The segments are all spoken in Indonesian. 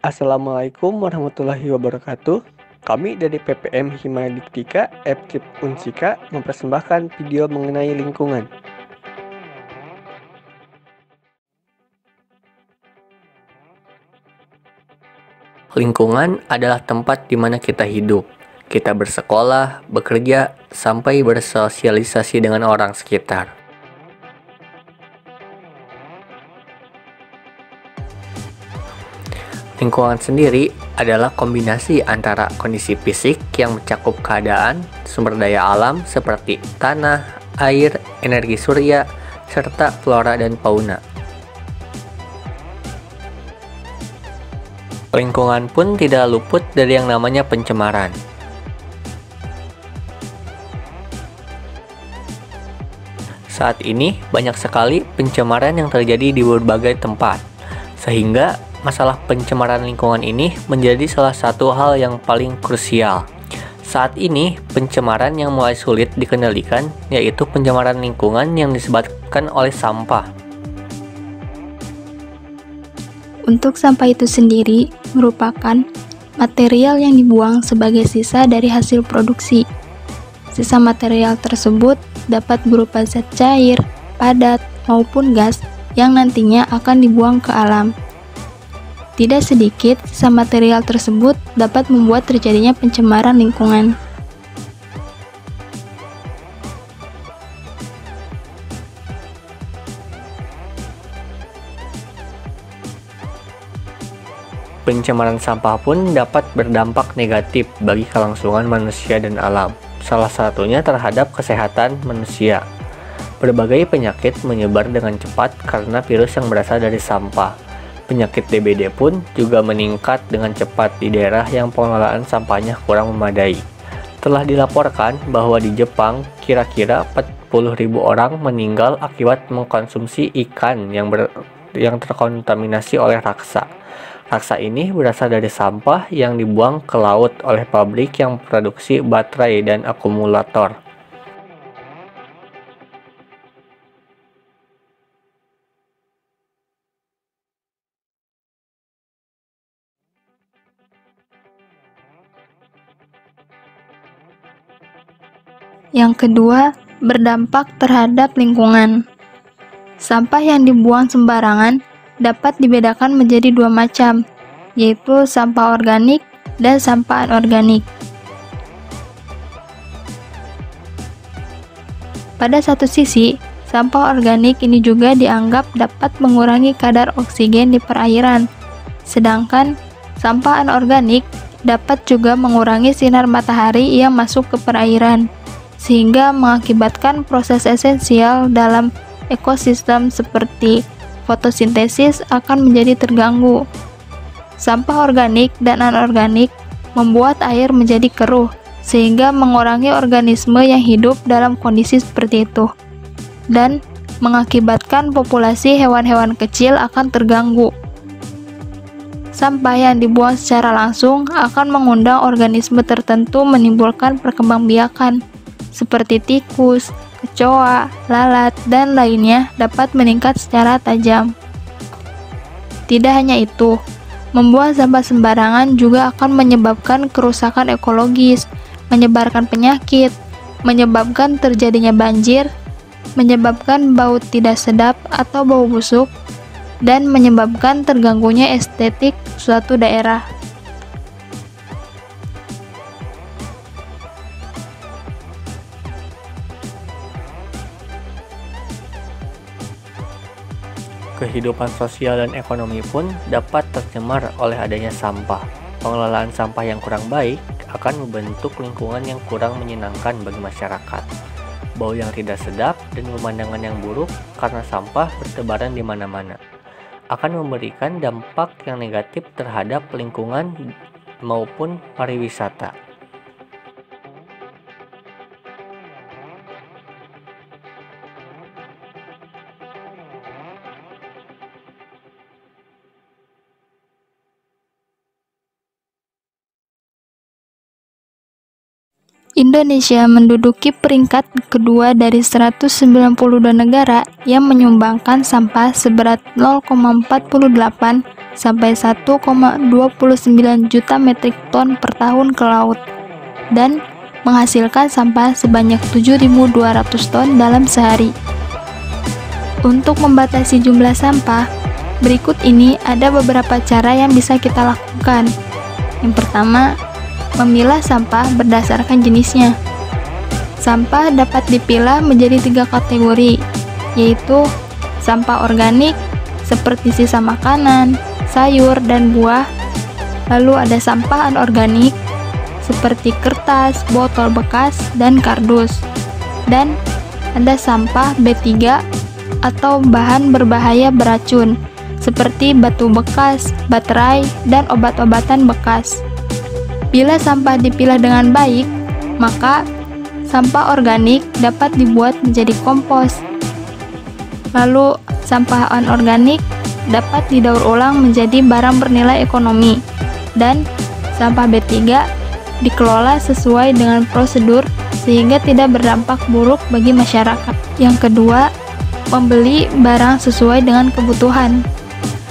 Assalamualaikum warahmatullahi wabarakatuh. Kami dari PPM Himadiktika Eptip Unsika mempersembahkan video mengenai lingkungan. Lingkungan adalah tempat di mana kita hidup. Kita bersekolah, bekerja, sampai bersosialisasi dengan orang sekitar. Lingkungan sendiri adalah kombinasi antara kondisi fisik yang mencakup keadaan, sumber daya alam seperti tanah, air, energi surya, serta flora dan fauna. Lingkungan pun tidak luput dari yang namanya pencemaran. Saat ini banyak sekali pencemaran yang terjadi di berbagai tempat, sehingga masalah pencemaran lingkungan ini menjadi salah satu hal yang paling krusial. Saat ini, pencemaran yang mulai sulit dikendalikan yaitu pencemaran lingkungan yang disebabkan oleh sampah. Untuk sampah itu sendiri merupakan material yang dibuang sebagai sisa dari hasil produksi. Sisa material tersebut dapat berupa zat cair, padat, maupun gas yang nantinya akan dibuang ke alam. Tidak sedikit sisa material tersebut dapat membuat terjadinya pencemaran lingkungan. Pencemaran sampah pun dapat berdampak negatif bagi kelangsungan manusia dan alam, salah satunya terhadap kesehatan manusia. Berbagai penyakit menyebar dengan cepat karena virus yang berasal dari sampah. Penyakit DBD pun juga meningkat dengan cepat di daerah yang pengelolaan sampahnya kurang memadai. Telah dilaporkan bahwa di Jepang, kira-kira 40.000 orang meninggal akibat mengkonsumsi ikan yang terkontaminasi oleh raksa. Raksa ini berasal dari sampah yang dibuang ke laut oleh pabrik yang produksi baterai dan akumulator. Yang kedua, berdampak terhadap lingkungan. Sampah yang dibuang sembarangan dapat dibedakan menjadi dua macam, yaitu sampah organik dan sampah anorganik. Pada satu sisi, sampah organik ini juga dianggap dapat mengurangi kadar oksigen di perairan, sedangkan sampah anorganik dapat juga mengurangi sinar matahari yang masuk ke perairan, sehingga mengakibatkan proses esensial dalam ekosistem seperti fotosintesis akan menjadi terganggu. Sampah organik dan anorganik membuat air menjadi keruh, sehingga mengurangi organisme yang hidup dalam kondisi seperti itu, dan mengakibatkan populasi hewan-hewan kecil akan terganggu. Sampah yang dibuang secara langsung akan mengundang organisme tertentu menimbulkan perkembangbiakan, seperti tikus, kecoa, lalat, dan lainnya dapat meningkat secara tajam. Tidak hanya itu, membuang sampah sembarangan juga akan menyebabkan kerusakan ekologis, menyebarkan penyakit, menyebabkan terjadinya banjir, menyebabkan bau tidak sedap atau bau busuk, dan menyebabkan terganggunya estetik suatu daerah. Kehidupan sosial dan ekonomi pun dapat tercemar oleh adanya sampah. Pengelolaan sampah yang kurang baik akan membentuk lingkungan yang kurang menyenangkan bagi masyarakat. Bau yang tidak sedap dan pemandangan yang buruk karena sampah bertebaran di mana-mana akan memberikan dampak yang negatif terhadap lingkungan maupun pariwisata. Indonesia menduduki peringkat kedua dari 192 negara yang menyumbangkan sampah seberat 0,48 sampai 1,29 juta metrik ton per tahun ke laut dan menghasilkan sampah sebanyak 7.200 ton dalam sehari. Untuk membatasi jumlah sampah, berikut ini ada beberapa cara yang bisa kita lakukan. Yang pertama, memilah sampah berdasarkan jenisnya. Sampah dapat dipilah menjadi 3 kategori, yaitu sampah organik seperti sisa makanan, sayur, dan buah. Lalu ada sampah anorganik seperti kertas, botol bekas, dan kardus. Dan ada sampah B3 atau bahan berbahaya beracun seperti batu bekas, baterai, dan obat-obatan bekas. Bila sampah dipilah dengan baik, maka sampah organik dapat dibuat menjadi kompos. Lalu, sampah anorganik dapat didaur ulang menjadi barang bernilai ekonomi, dan sampah B3 dikelola sesuai dengan prosedur sehingga tidak berdampak buruk bagi masyarakat. Yang kedua, membeli barang sesuai dengan kebutuhan.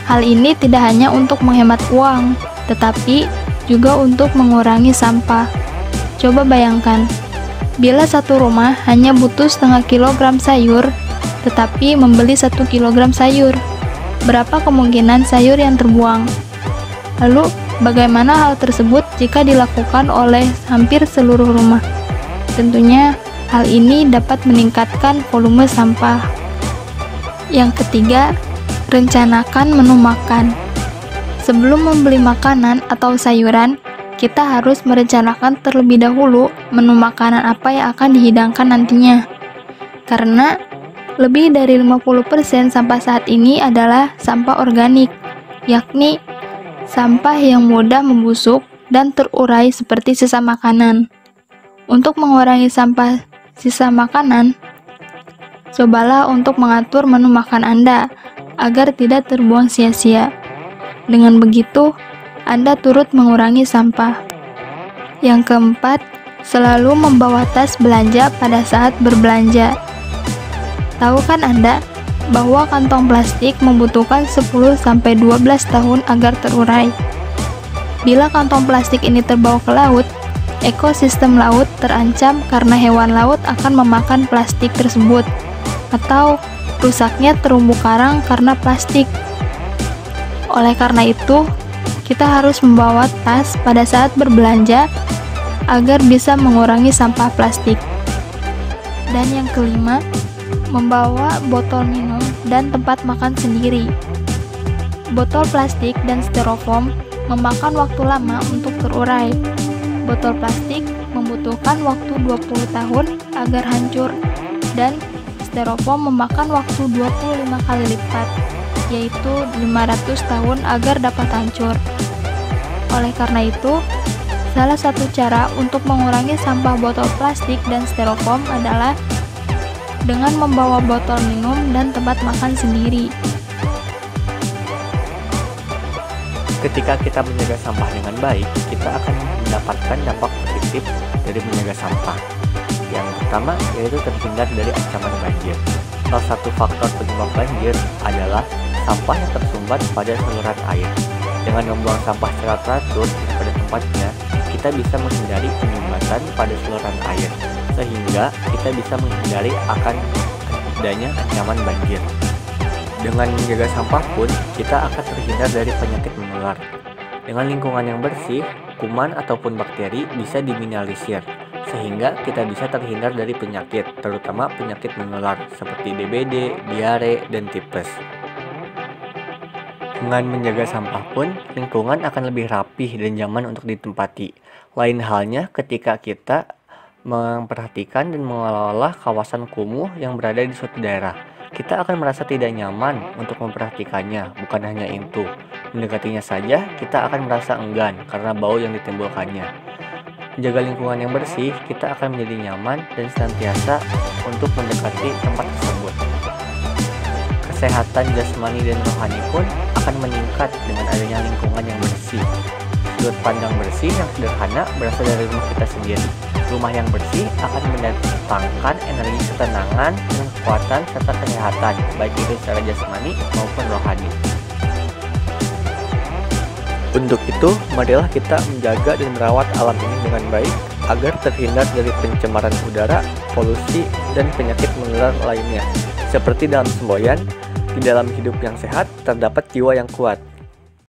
Hal ini tidak hanya untuk menghemat uang, tetapi juga untuk mengurangi sampah. Coba bayangkan, bila satu rumah hanya butuh setengah kilogram sayur, tetapi membeli 1 kilogram sayur, berapa kemungkinan sayur yang terbuang? Lalu, bagaimana hal tersebut jika dilakukan oleh hampir seluruh rumah? Tentunya, hal ini dapat meningkatkan volume sampah. Yang ketiga, rencanakan menu makan. Sebelum membeli makanan atau sayuran, kita harus merencanakan terlebih dahulu menu makanan apa yang akan dihidangkan nantinya. Karena lebih dari 50% sampah saat ini adalah sampah organik, yakni sampah yang mudah membusuk dan terurai seperti sisa makanan. Untuk mengurangi sampah sisa makanan, cobalah untuk mengatur menu makan Anda agar tidak terbuang sia-sia. Dengan begitu, Anda turut mengurangi sampah. Yang keempat, selalu membawa tas belanja pada saat berbelanja. Tahu kan Anda bahwa kantong plastik membutuhkan 10-12 tahun agar terurai. Bila kantong plastik ini terbawa ke laut, ekosistem laut terancam karena hewan laut akan memakan plastik tersebut, atau rusaknya terumbu karang karena plastik. Oleh karena itu, kita harus membawa tas pada saat berbelanja agar bisa mengurangi sampah plastik. Dan yang kelima, membawa botol minum dan tempat makan sendiri. Botol plastik dan styrofoam memakan waktu lama untuk terurai. Botol plastik membutuhkan waktu 20 tahun agar hancur, dan styrofoam memakan waktu 25 kali lipat, yaitu 500 tahun agar dapat hancur. Oleh karena itu, salah satu cara untuk mengurangi sampah botol plastik dan styrofoam adalah dengan membawa botol minum dan tempat makan sendiri. Ketika kita menjaga sampah dengan baik, kita akan mendapatkan dampak positif dari menjaga sampah. Yang pertama yaitu terhindar dari ancaman banjir. Salah satu faktor penyebab banjir adalah sampah yang tersumbat pada saluran air. Dengan membuang sampah secara teratur pada tempatnya, kita bisa menghindari penyumbatan pada saluran air, sehingga kita bisa menghindari akan adanya ancaman banjir. Dengan menjaga sampah pun, kita akan terhindar dari penyakit menular. Dengan lingkungan yang bersih, kuman ataupun bakteri bisa diminimalisir, sehingga kita bisa terhindar dari penyakit, terutama penyakit menular seperti DBD, diare, dan tipes. Dengan menjaga sampah pun, lingkungan akan lebih rapih dan nyaman untuk ditempati. Lain halnya ketika kita memperhatikan dan mengelola kawasan kumuh yang berada di suatu daerah. Kita akan merasa tidak nyaman untuk memperhatikannya, bukan hanya itu. Mendekatinya saja, kita akan merasa enggan karena bau yang ditimbulkannya. Menjaga lingkungan yang bersih, kita akan menjadi nyaman dan senantiasa untuk mendekati tempat tersebut. Kesehatan jasmani dan rohani pun akan meningkat dengan adanya lingkungan yang bersih. Sudut pandang bersih yang sederhana berasal dari rumah kita sendiri. Rumah yang bersih akan mendatangkan energi ketenangan dan kekuatan serta kesehatan, baik itu secara jasmani maupun rohani. Untuk itu, marilah kita menjaga dan merawat alam ini dengan baik agar terhindar dari pencemaran udara, polusi, dan penyakit menular lainnya. Seperti dalam semboyan, di dalam hidup yang sehat terdapat jiwa yang kuat.